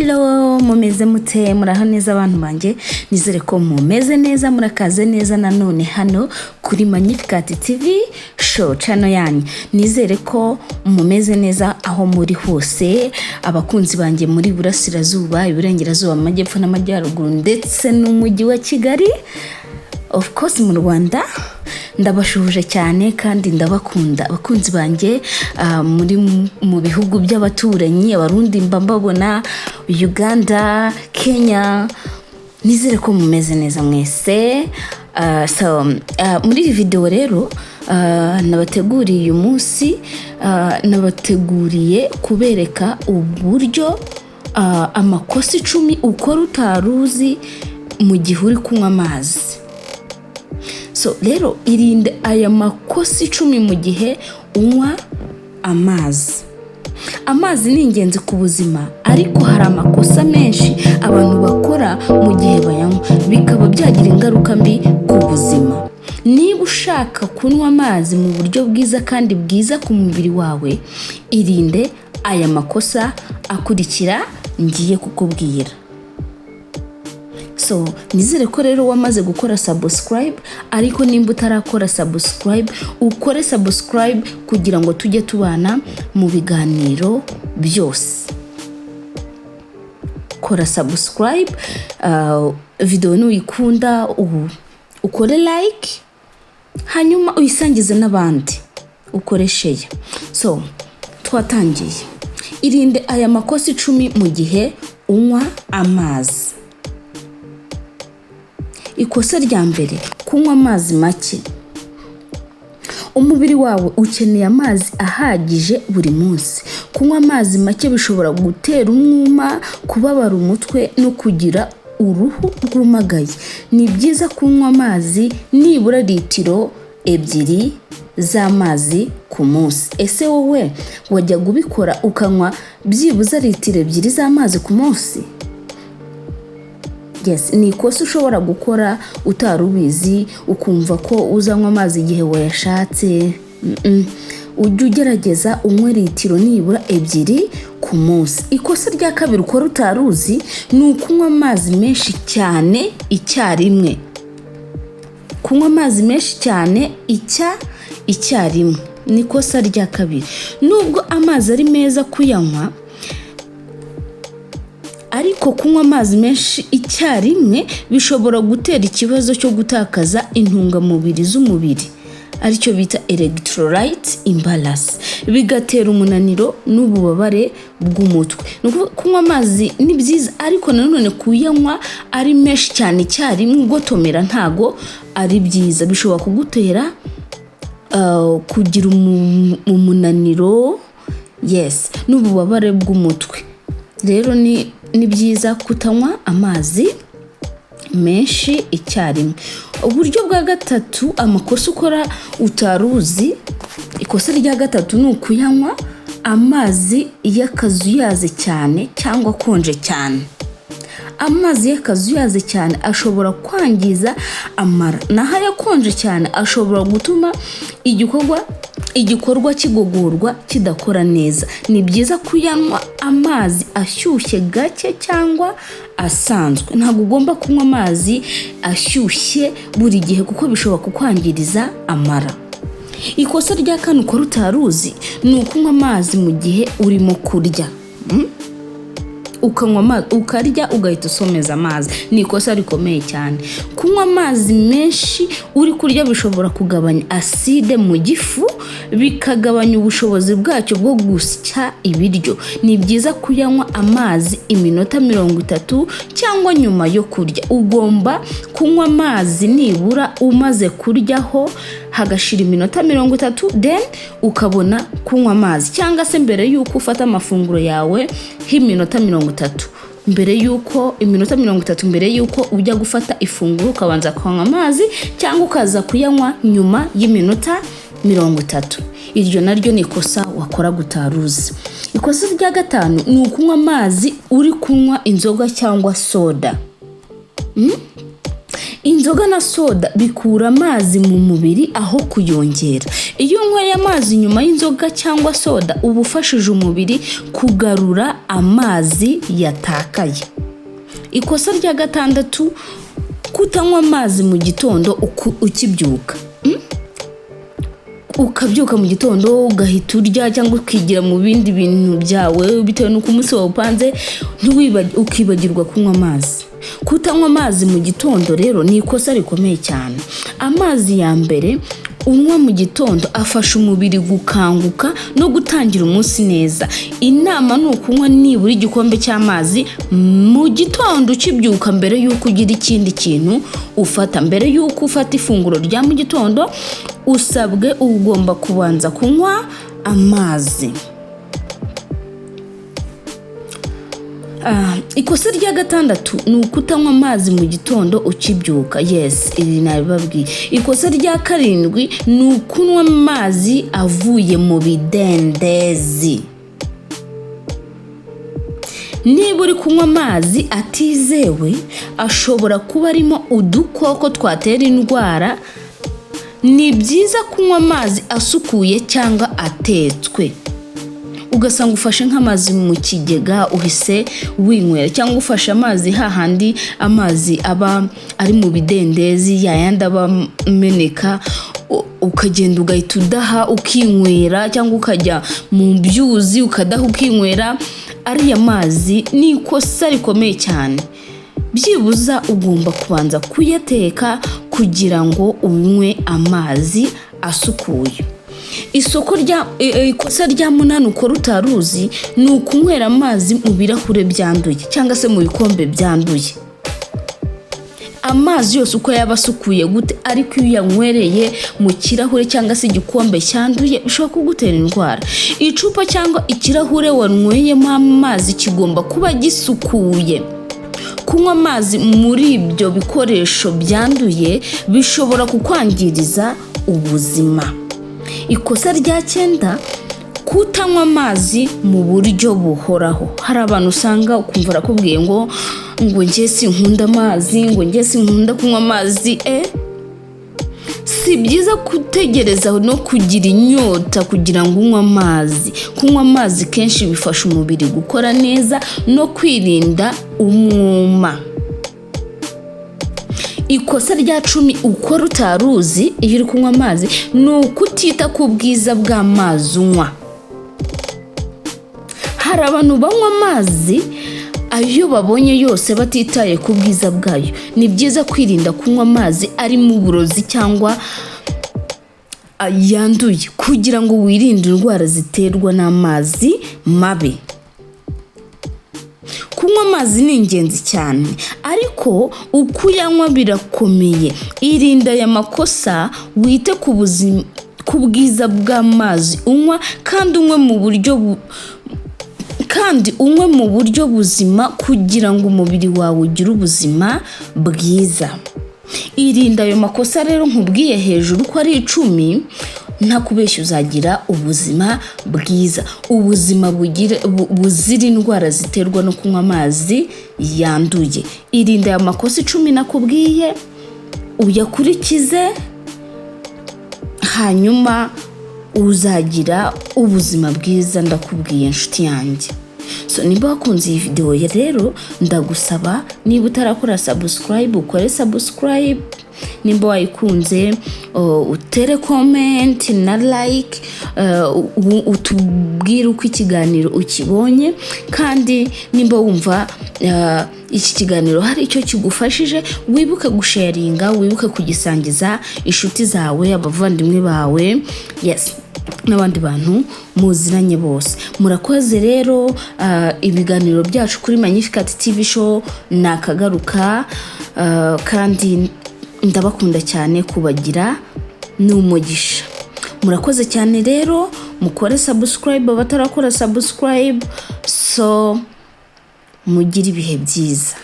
Hello, mumeze mute muraho neza abantu banje, nizere ko mumeze neza murakaze neza nanone hano kuri Magnificat TV show channel yanyu. Nizere ko mumeze neza aho muri hose, abakunzi banje muri burasirazuba, iburengerazuba, amajyepfo n'amajyaruguru ndetse n'umujyi wa Kigali, of course mu Rwanda. Ndabashuhuje cyane kandi ndabakunda abakunzi banje muri mu bihugu by'abaturanyi, abarundi mbabona, Uganda, Kenya. Nizere ko mumeze neza mwese. Muri iyi video rero nabateguriye uyu munsi, nabateguriye kubereka uburyo amakosa 10 ukora utaruzi mu gihe uri kunywa amazi. Rero irinde aya makosa 10 mu gihe unywa amazi. Amazi ni ingenzi ku buzima, ariko hari amakosa menshi abantu bakora mu gihe bayanywa bikaba byagira ingaruka mbi ku buzima. Niba ushaka kunywa amazi mu buryo bwiza kandi bwiza ku mubiri wawe, irinde aya makosa akurikira ngiye kukubwira. Nizere ko rero wamaze gukora subscribe, ariko nimba utarakora subscribe, ukore subscribe kugira ngo tujye tubana mu biganiro byose. Kora subscribe, video nuyikunda ukore like, hanyuma uyisangize n'abandi, ukore share. Twatangiye. Irinde aya makosa 10 mu gihe unywa amazi. Ikosa rya mbere, kunywa amazi make. Umubiri wawe ukeneye amazi ahagije buri munsi. Kunywa amazi make bishobora gutera umwuma, kubabara umutwe no kugira uruhu rwumagaye. Ni byiza kunywa amazi nibura litiro 2 z'amazi ku munsi. Ese wowe wajya gubikora ukanywa byibuza litiro 2 z'amazi ku munsi? Yes, ni ikosa ushobora gukora utarubizi, ukumva ko uzanywa amazi igihe wayashatse. Ujye ugerageza unywe litiro nibura 2 ku munsi. Ikosa rya kabiri ukora utaruzi ni ukunywa amazi menshi cyane icyarimwe. Kunywa amazi menshi cyane icyarimwe ni ikosa rya kabiri. Nubwo amazi ari meza kuyanywa, ariko kunywa amazi menshi icyarimwe bishobora gutera ikibazo cyo gutakaza intungamubiri z'umubiri, aricyo bita electrolyte imbalance, bigatera umunaniro n'ububabare bw'umutwe. Kunywa amazi ni byiza, ariko nanone kuyanywa ari menshi cyane icyarimwe ugotomera ntago ari byiza, bishobora kugutera kugira umunaniro, yes, n'ububabare bw'umutwe. Rero ni byiza kutanywa amazi menshi icyarimwe. Uburyo bwa gatatu, amakosa ukora utaruzi. Ikosa rya gatatu ni ukuyanywa amazi y'akazuyaze cyane cyangwa konje cyane. Amazi y'akazuyaze cyane ashobora kwangiza amara, naho ayakonje cyane ashobora gutuma igikorwa kigogorwa kidakora neza. Ni byiza kuyanywa amazi ashyushye gake cyangwa asanzwe. Ntabwo ugomba kunywa amazi ashyushye buri gihe kuko bishobora kukwangiriza amara. Ikosa rya kane ukora utaruzi ni ukunywa amazi mu gihe urimo kurya. Ukanywa amazi ukarya ugahita usomeza amazi, ni ikosa rikomeye cyane. Kunywa amazi menshi uri kurya bishobora kugabanya acide mu gifu, bikagabanya ubushobozi bwacyo bwo gusya ibiryo. Ni byiza kuyanywa amazi iminota 30 cyangwa nyuma yo kurya. Ugomba kunywa amazi nibura umaze kuryaho hagashira iminota 30, then ukabona kunywa amazi, cyangwa se mbere yuko ufata amafunguro yawe h'iminota 30. Iminota 30 mbere yuko ujya gufata ifunguro ukabanza kunywa amazi, cyangwa ukaza kuyanywa nyuma y'iminota 30. Iryo naryo ni ikosa wakora gutaruzi. Ikosa rya gatanu ni ukunywa amazi uri kunywa inzoga cyangwa soda. Inzoga na soda bikura amazi mu mubiri aho kuyongera. Iyo unyweye amazi nyuma y'inzoga cyangwa soda uba ufashije umubiri kugarura amazi yatakaye. Ikosa rya gatandatu, kutanywa amazi mu gitondo ukibyuka. Ukabyuka mu gitondo ugahita urya cyangwa ukigira mu bindi bintu byawe bitewe n'uko umunsi wawe upanze, ukibagirwa kunywa amazi. Kutanywa amazi mu gitondo rero ni ikosa rikomeye cyane. Amazi ya mbere unywa mu gitondo afasha umubiri gukanguka no gutangira umunsi neza. Inama ni ukunywa nibura igikombe cy'amazi mu gitondo ukibyuka mbere y'uko ugira ikindi kintu ufata. Mbere y'uko ufata ifunguro rya mu gitondo usabwe ugomba kubanza kunywa amazi. Ikosa rya gatandatu ni ukutanywa amazi mu gitondo ukibyuka. Yes, iri nabibabwiye. Ikosa rya karindwi ni ukunywa amazi avuye mu bidendezi. Niba uri kunywa amazi atizewe ashobora kuba arimo udukoko twatera indwara. Ni byiza kunywa amazi asukuye cyangwa atetswe. Ugasanga ufashe nk'amazi mu kigega uhise winywera, cyangwa ufashe amazi hahandi amazi aba ari mu bidendezi yayandi aba ameneka, ukagenda ugahita udaha ukinywera, cyangwa ukajya mu byuzi ukadaha ukinywera. Ariya mazi ni ikosa rikomeye cyane. Byibuza ugomba kubanza kuyateka kugira ngo unywe amazi asukuye. Ikosa rya munani ukora utaruzi ni ukunywera amazi mu birahure byanduye cyangwa se mu bikombe byanduye. Amazi yose uko yaba asukuye gute, ariko iyo uyanywereye mu kirahure cyangwa se igikombe cyanduye bishobora kugutera indwara. Icupa cyangwa ikirahure wanyweyemo amazi kigomba kuba gisukuye. Kunywa amazi muri ibyo bikoresho byanduye bishobora kukwangiriza ubuzima. Ikosa rya 9, kutanywa amazi mu buryo buhoraho. Hari abantu usanga ukumva arakubwiye ngo njye sinkunda amazi, ngo njye sinkunda kunywa amazi. Si byiza gutegereza no kugira inyota kugira ngo unywe amazi. Kunywa amazi kenshi bifasha umubiri gukora neza no kwirinda umwuma. Ikosa rya 10 ukora utaruzi iyo uri kunywa amazi ni ukutita ku bwiza bw'amazi unywa. Hari abantu banywa amazi ayo babonye yose batitaye ku bwiza bwayo. Ni byiza kwirinda kunywa amazi arimo uburozi cyangwa yanduye kugira ngo wirinde indwara ziterwa n'amazi mabi. Kunywa amazi ni ingenzi cyane, ariko uko uyanywa birakomeye. Irinde aya makosa, wite ku bwiza bw'amazi unywa, kandi unywe mu buryo buzima kugira ngo umubiri wawe ugire ubuzima bwiza. Irinde ayo makosa rero nkubwiye hejuru ko ari 10, nta kubeshya uzagira ubuzima bwiza, ubuzima buzira indwara ziterwa no kunywa amazi yanduye. Irinde aya makosa 10 nakubwiye, uyakurikize, hanyuma uzagira ubuzima bwiza. Ndakubwiye inshuti yanjye. Niba wakunze iyi video rero ndagusaba, niba utarakora subscribe ukore subscribe. Nimba wayikunze utere comment na like, utubwire uko ikiganiro ukibonye, kandi nimba wumva iki kiganiro hari icyo kigufashije wibuke gusharinga, wibuke kugisangiza inshuti zawe, abavandimwe bawe, yes, n'abandi bantu muziranye bose. Murakoze rero. Ibiganiro byacu kuri Magnificat TV show nakagaruka, kandi ndabakunda cyane, kubagira n'umugisha. Murakoze cyane rero, mukore subscribe abatarakora subscribe, mugire ibihe byiza.